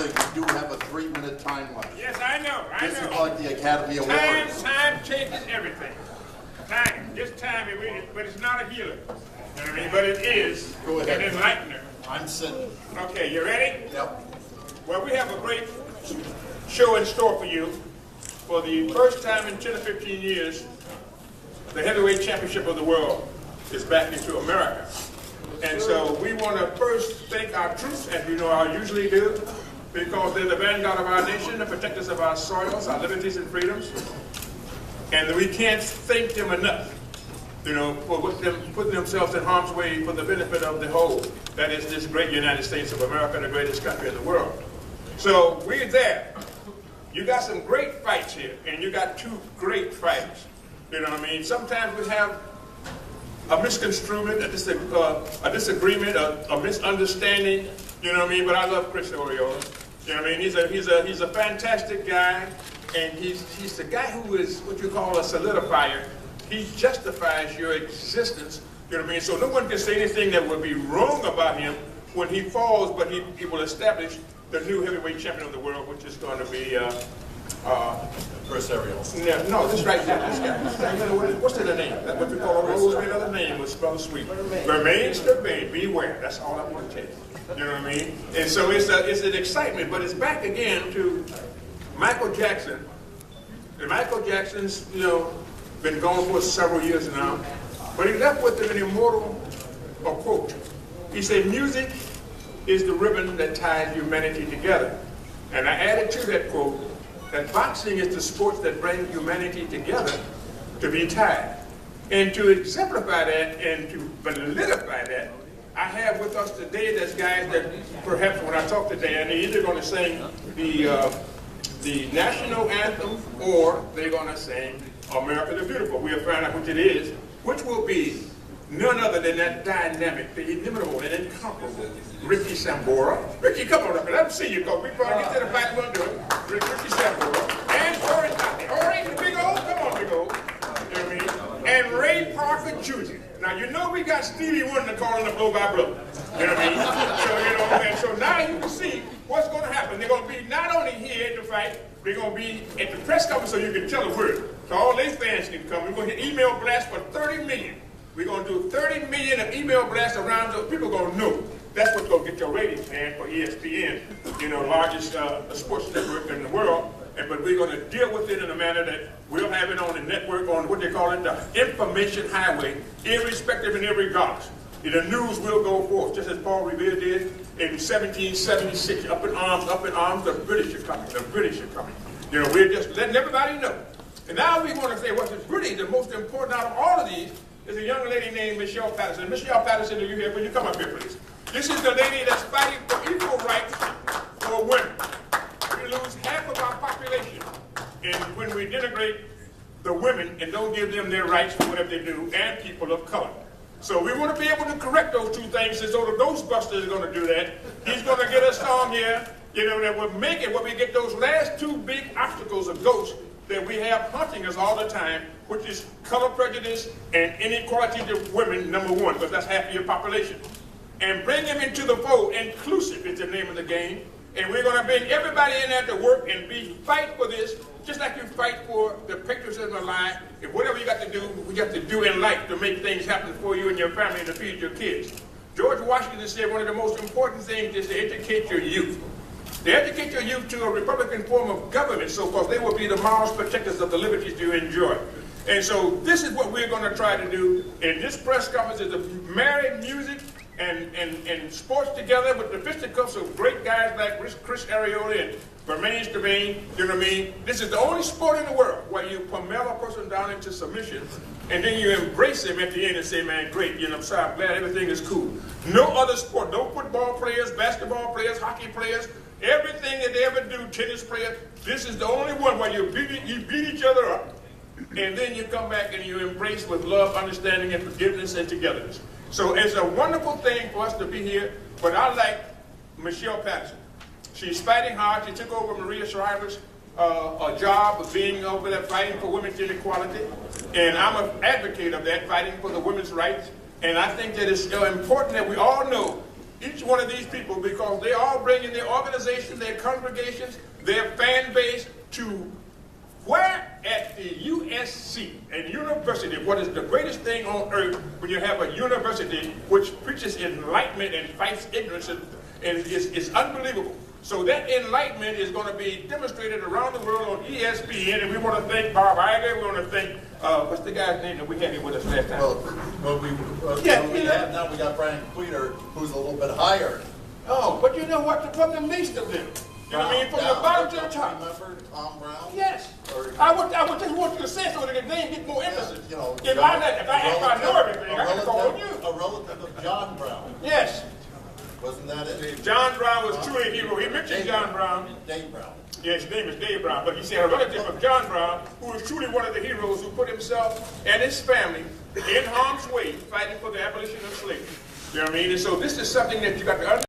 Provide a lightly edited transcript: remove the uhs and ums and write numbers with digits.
you do have a 3-minute time limit. Yes, I know. This is like the Academy Awards. Time changes everything. Time, just time, but it's not a healer. You know what I mean? But it is Go ahead. an enlightener. I'm sitting. Okay, you ready? Yep. Well, we have a great show in store for you. For the first time in 10 or 15 years, the heavyweight championship of the world is back into America. And so we want to first thank our troops, as you know I usually do, because they're the vanguard of our nation, the protectors of our soils, our liberties and freedoms. And we can't thank them enough, for putting themselves in harm's way for the benefit of the whole. That is this great United States of America, the greatest country in the world. So we're there. You got some great fights here, and you got two great fighters. You know what I mean? Sometimes we have a misconstruement, a disagreement, a misunderstanding. You know what I mean? But I love Chris Arreola. You know what I mean? He's a fantastic guy, and he's the guy who is what you call a solidifier. He justifies your existence. You know what I mean? So no one can say anything that would be wrong about him when he falls, but he will establish the new heavyweight champion of the world, which is going to be Chris Arreola. Yeah, no, this right here, this guy. What's the name? That's what we call a rose. Another name was spelled sweet. Berman Stiverne, beware. That's all I want to tell you. You know what I mean? And so it's an excitement, but it's back again to Michael Jackson. And Michael Jackson's, been gone for several years now, but he left with an immortal quote. He said, "Music is the ribbon that ties humanity together." And I added to that quote that boxing is the sport that brings humanity together to be tied. And to exemplify that and to validify that, I have with us today those guys that perhaps when I talk today, they're either going to sing the national anthem or they're going to sing America the Beautiful. We'll find out which it is, which will be none other than that dynamic, the inimitable and incomparable Ricky Sambora. Ricky, come on up here. Let me see you go. We probably get to the fight we'll do it. Ricky Sambora. And Corey Toppy. Ori, the big old. Come on, big old. You know what I mean? And Ray Parker Jr. Now, you know we got Stevie Wonder calling the blow-by-blow. You know what I mean? And so now you can see what's going to happen. They're going to be not only here at the fight, they're going to be at the press conference so you can tell the word. So all these fans can come. We're going to hit email blast for 30 million. We're going to do 30 million of email blasts around so people are going to know. That's what's going to get your ratings, man, for ESPN, largest sports network in the world. But we're going to deal with it in a manner that we'll have it on the network, on what they call it, the information highway, irrespective and irregardless. The news will go forth, just as Paul Revere did in 1776. Up in arms, the British are coming, the British are coming. We're just letting everybody know. And now we want to say what's really the most important out of all of these is a young lady named Michelle Patterson. Michelle Patterson, are you here? Will you come up here, please? This is the lady that's fighting for equal rights for women. We lose half of our population when we denigrate the women and don't give them their rights for whatever they do, and people of color. So we want to be able to correct those two things, as though the Ghostbusters are going to do that. He's going to get a song here, that will make it when we get those last two big obstacles of ghosts that we have haunting us all the time, which is color prejudice and inequality to women, number one, because that's half of your population. And bring them into the fold. Inclusive is the name of the game. And we're going to bring everybody in there to work and fight for this, just like you fight for the patriotism of life. And whatever you got to do, we got to do in life to make things happen for you and your family and to feed your kids. George Washington said one of the most important things is to educate your youth. To educate your youth to a Republican form of government, so forth, they will be the moral protectors of the liberties you enjoy. And so this is what we're going to try to do in this press conference, is to marry music and sports together with the fisticuffs of great guys like Chris Arreola and Berman Stiverne. You know what I mean? This is the only sport in the world where you pummel a person down into submission and then you embrace him at the end and say, man, great, I'm sorry, I'm glad everything is cool. No other sport, no football players, basketball players, hockey players, everything that they ever do, tennis players, this is the only one where you beat each other up. And then you come back and you embrace with love, understanding, and forgiveness and togetherness. So it's a wonderful thing for us to be here, but I like Michelle Patterson. She's fighting hard. She took over Maria Shriver's a job of being over there fighting for women's inequality. And I'm an advocate of that, fighting for the women's rights. And I think that it's important that we all know each one of these people because they all bring in their organizations, their congregations, their fan base to where at the USC, a university, what is the greatest thing on earth when you have a university which preaches enlightenment and fights ignorance, and it's unbelievable. So that enlightenment is going to be demonstrated around the world on ESPN, and we want to thank Bob Iger, we want to thank, what's the guy's name that we had here with us last time? Now we got Brian Queter, who's a little bit higher. Oh, but you know what? From the least of them. You know what I mean? From the bottom to the top. Remember Tom Brown? Yes. Or, I would just want you to say so that the name get more emphasis. you know, if I know everything, I can call on you. A relative of John Brown. Yes. Wasn't that it? John Brown was truly a hero. He mentioned John Brown. Dave Brown. Yes, his name is Dave Brown, but he said a relative of John Brown, who was truly one of the heroes who put himself and his family in harm's way fighting for the abolition of slavery. You know what I mean? And so this is something that you got to understand.